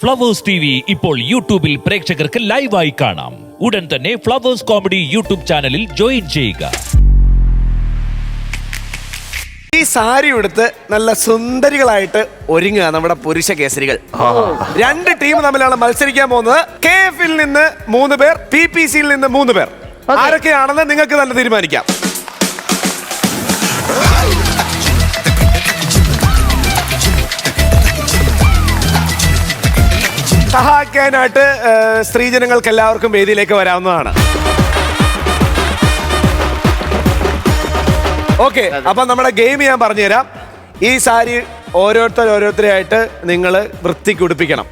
Flowers TV ഇപ്പോൾ യൂട്യൂബിൽ പ്രേക്ഷകർക്ക് ലൈവായി കാണാം. ഉടൻ തന്നെ ഫ്ലവേഴ്സ് കോമഡി യൂട്യൂബ് ചാനലിൽ ജോയിൻ ചെയ്യുക. ഈ സാരി ഉടുത്ത് നല്ല സുന്ദരികളായിട്ട് ഒരുങ്ങുക നമ്മുടെ പുരുഷ കേസരികൾ. രണ്ട് ടീം തമ്മിലാണ് മത്സരിക്കാൻ പോകുന്നത്. KF-ൽ നിന്ന് 3 പേർ, PPC-യിൽ നിന്ന് 3 പേർ. ആരൊക്കെയാണെന്ന് നിങ്ങൾക്ക് തന്നെ തീരുമാനിക്കാം. സഹായിക്കാനായിട്ട് സ്ത്രീജനങ്ങൾക്ക് എല്ലാവർക്കും വേദിയിലേക്ക് വരാവുന്നതാണ്. ഓക്കെ, അപ്പൊ നമ്മുടെ ഗെയിം ഞാൻ പറഞ്ഞുതരാം. ഈ സാരി ഓരോരുത്തരായിട്ട് നിങ്ങൾ വൃത്തിക്ക് ഉടുപ്പിക്കണം.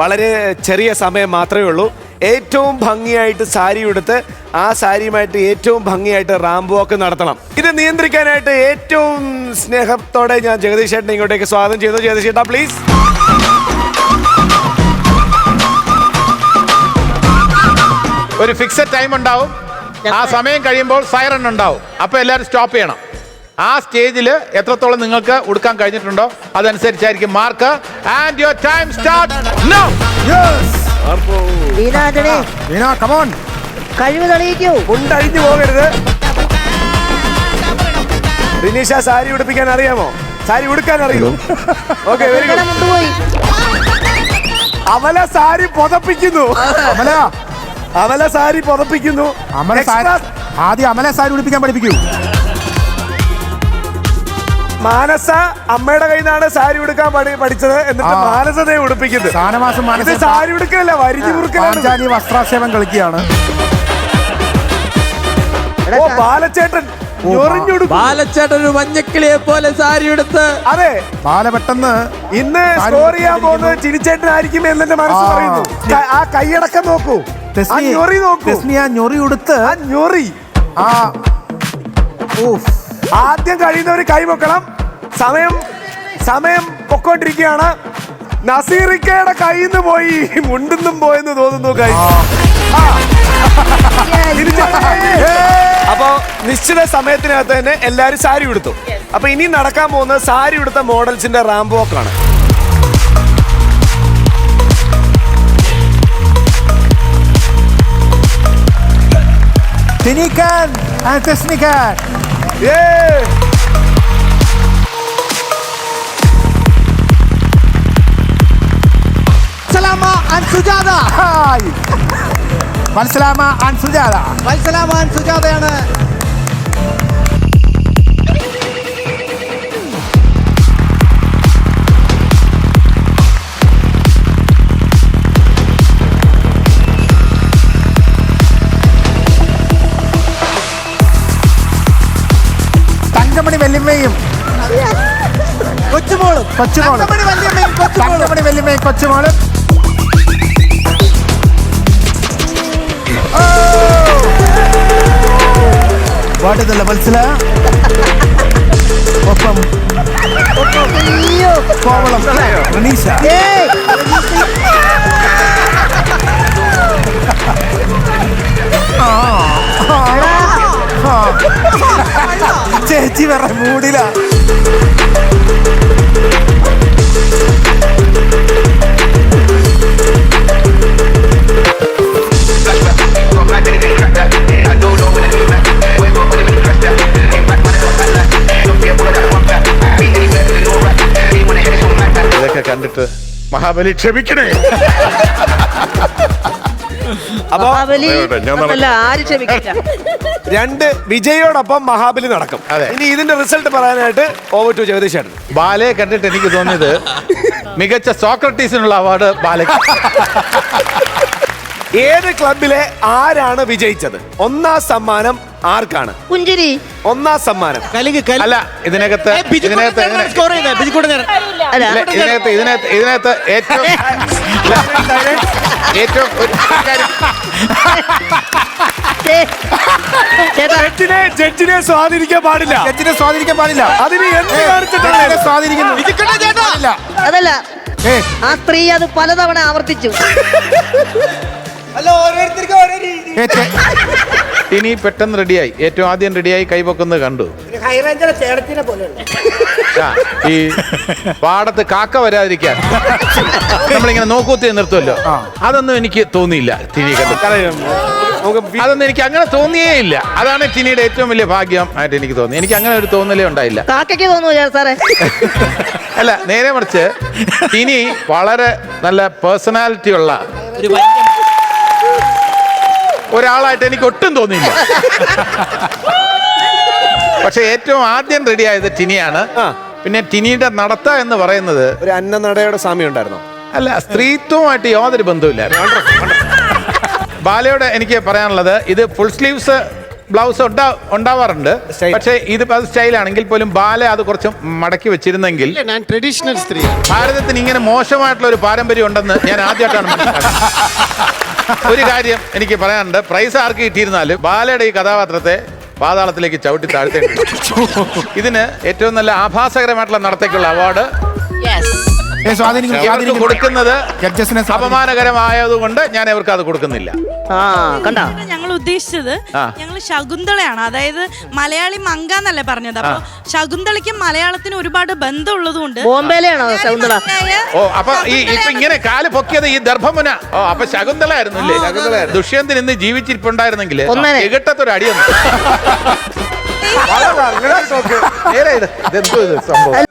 വളരെ ചെറിയ സമയം മാത്രമേ ഉള്ളൂ. ഏറ്റവും ഭംഗിയായിട്ട് സാരി ഉടുത്ത് ആ സാരിയുമായിട്ട് ഏറ്റവും ഭംഗിയായിട്ട് റാമ്പ് വാക്ക് നടത്തണം. ഇത് നിയന്ത്രിക്കാനായിട്ട് ഏറ്റവും സ്നേഹത്തോടെ ഞാൻ ജഗദീഷ് ചേട്ടനെ ഇങ്ങോട്ടേക്ക് സ്വാഗതം ചെയ്തു. ജഗദീഷ് ചേട്ടാ പ്ലീസ്. ഒരു ഫിക്സഡ് ടൈം ഉണ്ടാവും. ആ സമയം കഴിയുമ്പോൾ സൈറൺ ഉണ്ടാവും. അപ്പൊ എല്ലാവരും സ്റ്റോപ്പ് ചെയ്യണം. ആ സ്റ്റേജിൽ എത്രത്തോളം നിങ്ങൾക്ക് ഉടുക്കാൻ കഴിഞ്ഞിട്ടുണ്ടോ അതനുസരിച്ചായിരിക്കും mark. And your time start now. കഴിവ് തെളിയിക്കൂ. ഉണ്ടഴിഞ്ഞു പോകരുത്. റിനീഷ, സാരി ഉടുപ്പിക്കാൻ അറിയാമോ? സാരി ഉടുക്കാൻ അറിയോ? Okay, very good. അവല സാരി പുതപ്പിക്കുന്നു. അമല സാരി പുതപ്പിക്കുന്നു. ആദ്യം അമല സാരി ഉടുപ്പിക്കാൻ പഠിപ്പിക്കൂ. മാനസ അമ്മയുടെ കയ്യിൽ നിന്നാണ് സാരി ഉടുക്കാൻ പഠിച്ചത്. എന്നിട്ട് മാനസതയെ ഉടുപ്പിക്കുന്നത്. ഇത് സാരി ഉടുക്കലല്ല, വരിഞ്ഞു കുറുക്കലാണ്. വസ്ത്രാക്ഷേപം കളിക്കുകയാണ്. ഓ, ബാലച്ചേട്ടൻ ബാലച്ചേട്ടൻ ഒരു മഞ്ഞക്കിളിയെ പോലെ സാരി എടുത്ത്. അതെ, ബാല പെട്ടെന്ന് ഇന്ന് സ്കോർ ചെയ്യാൻ പോകുന്നത് ചിരിച്ചേട്ടനായിരിക്കും എന്നെ മനസ്സ് പറയുന്നു. ആ കൈയടക്കം നോക്കൂ, ഞൊറി ഉടുത്ത് ആദ്യം കഴിയുന്നവര് കൈ വെക്കണം. സമയം പൊക്കോണ്ടിരിക്കുകയാണ്. നസീറിക്കയുടെ കയ്യിൽ നിന്ന് പോയി, മുണ്ടെന്നും പോയെന്ന് തോന്നുന്നു. കൈ അപ്പൊ നിശ്ചിത സമയത്തിനകത്ത് തന്നെ എല്ലാരും സാരി ഉടുത്തു. അപ്പൊ ഇനി നടക്കാൻ പോകുന്നത് സാരി ഉടുത്ത മോഡൽസിന്റെ റാമ്പ് വാക്കാണ്. സുജാതയാണ്. തങ്കമണി വല്യമ്മയും കൊച്ചുമോളും. തങ്കമണി വല്യമ്മയും കൊച്ചുമോളും. വാട്ടുന്നില്ല മനസ്സില. ഒപ്പം കോവളം റനീഷ. ചേച്ചി വേറെ മൂടില. ഇതൊക്കെ കണ്ടിട്ട് മഹാബലി ക്ഷമിക്കണേ. രണ്ട് വിജയോടൊപ്പം മഹാബലി നടക്കും. ഇനി ഇതിന്റെ റിസൾട്ട് പറയാനായിട്ട് ഓവർ ടു ജഗദീഷ് ചേട്ടൻ. ബാലയെ കണ്ടിട്ട് എനിക്ക് തോന്നിയത് മികച്ച സോക്രട്ടീസിനുള്ള അവാർഡ് ബാലയ്ക്ക്. ഏത് ക്ലബിലെ ആരാണ് വിജയിച്ചത്? ഒന്നാം സമ്മാനം ആർക്കാണ്? പുഞ്ചിരി. ഒന്നാം സമ്മാനം അല്ല, ഇതിനകത്ത് ജഡ്ജിനെ സ്വാധീനിക്കാൻ പാടില്ല. അതിന് എന്ത് കാണിച്ചിട്ടാണ് സ്വാധീനിക്കുന്നത്? അതല്ല, ആ സ്ത്രീ അത് പലതവണ ആവർത്തിച്ചു. ഇനി പെട്ടെന്ന് റെഡിയായി, ഏറ്റവും ആദ്യം റെഡിയായി കൈപൊക്കുന്നത് കണ്ടു. ആ, ഈ പാടത്ത് കാക്ക വരാതിരിക്കാൻ നമ്മളിങ്ങനെ നോക്കൂത്തി നിർത്തുമല്ലോ, അതൊന്നും എനിക്ക് തോന്നിയില്ല ടിനി കണ്ടു. അതൊന്നും എനിക്ക് അങ്ങനെ തോന്നിയേ ഇല്ല. അതാണ് ടിനിയുടെ ഏറ്റവും വലിയ ഭാഗ്യം ആയിട്ട് എനിക്ക് തോന്നി. എനിക്ക് അങ്ങനെ ഒരു തോന്നലേ ഉണ്ടായില്ല. കാക്കയ്ക്ക് തോന്നുന്നു സാറേ. അല്ല, നേരെ മറിച്ച് ടിനി വളരെ നല്ല പേഴ്സണാലിറ്റി ഉള്ള ഒരാളായിട്ട് എനിക്ക് ഒട്ടും തോന്നിയില്ല. പക്ഷെ ഏറ്റവും ആദ്യം റെഡിയായത് ടിനിയാണ്. പിന്നെ ടിനിയുടെ നടത്ത എന്ന് പറയുന്നത് ഒരു അന്നനടയുടെ സാമ്യം ഉണ്ടായിരുന്നോ? അല്ല, സ്ത്രീത്വമായിട്ട് യാതൊരു ബന്ധവുമില്ലായിരുന്നു. ബാലയോട് എനിക്ക് പറയാനുള്ളത്, ഇത് ഫുൾ സ്ലീവ്സ് ബ്ലൗസ് ഉണ്ടാവാറുണ്ട്, പക്ഷേ ഇത് സ്റ്റൈലാണെങ്കിൽ പോലും ബാല അത് കുറച്ച് മടക്കി വെച്ചിരുന്നെങ്കിൽ. ഞാൻ ട്രഡീഷണൽ സ്ത്രീ. ഭാരതത്തിന് ഇങ്ങനെ മോശമായിട്ടുള്ള ഒരു പാരമ്പര്യം ഉണ്ടെന്ന് ഞാൻ ആദ്യമായിട്ടാണ് മനസ്സിലാക്കുന്നത്. ഒരു കാര്യം എനിക്ക് പറയാനുണ്ട്, പ്രൈസ് ആർക്ക് കിട്ടിയിരുന്നാലും ബാലയുടെ ഈ കഥാപാത്രത്തെ പാതാളത്തിലേക്ക് ചവിട്ടി താഴ്ത്തേണ്ടി. ഇതിന് ഏറ്റവും നല്ല ആഭാസകരമായിട്ടുള്ള നടത്തേക്കുള്ള അവാർഡ് കൊടുക്കുന്നത് അപമാനകരമായതുകൊണ്ട് ഞാൻ അവർക്ക് അത് കൊടുക്കുന്നില്ല. ഞങ്ങൾ ഉദ്ദേശിച്ചത് ഞങ്ങൾ ശകുന്തളയാണ്, അതായത് മലയാളി മങ്ക എന്നല്ലേ പറഞ്ഞത്. അപ്പൊ ശകുന്തളയ്ക്കും മലയാളത്തിന് ഒരുപാട് ബന്ധമുള്ളതുകൊണ്ട് ബോംബെയിലാണോ ശകുന്തള? ഓ, അപ്പൊ ഇപ്പൊ ഇങ്ങനെ കാല് പൊക്കിയത് ഈ ദർഭമുന. ഓ, അപ്പൊ ശകുന്തള ആയിരുന്നു അല്ലേ? ദുഷ്യന്തൻ ഇന്ന് ജീവിച്ചിരിപ്പുണ്ടായിരുന്നെങ്കിൽ എകട്ടത്തൊരു അടിയൊന്നും. ഇതെന്തോ ഇത് സംഭവം.